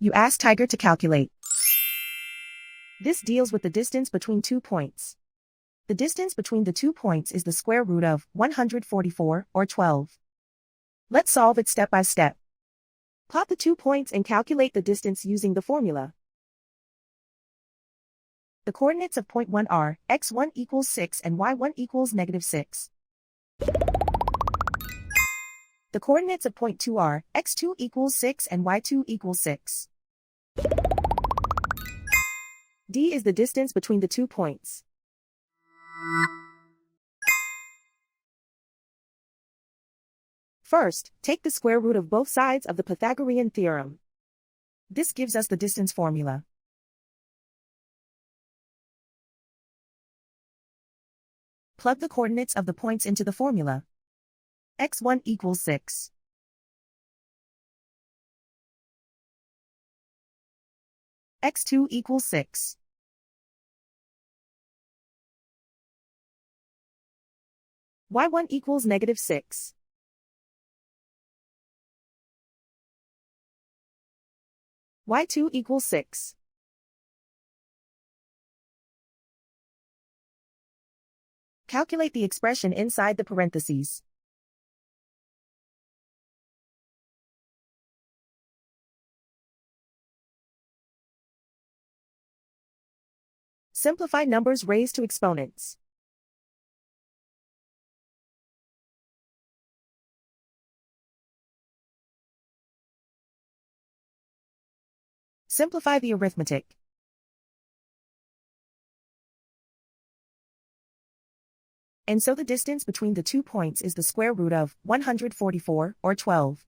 You ask Tiger to calculate. This deals with the distance between 2 points. The distance between the 2 points is the square root of 144, or 12. Let's solve it step by step. Plot the 2 points and calculate the distance using the formula. The coordinates of point 1 are x1 equals 6 and y1 equals -6. The coordinates of point 2 are x2 equals 6 and y2 equals 6. D is the distance between the 2 points. First, take the square root of both sides of the Pythagorean theorem. This gives us the distance formula. Plug the coordinates of the points into the formula. x1 equals 6. x2 equals 6. y1 equals -6. y2 equals 6. Calculate the expression inside the parentheses. Simplify numbers raised to exponents. Simplify the arithmetic. And so the distance between the 2 points is the square root of 144, or 12.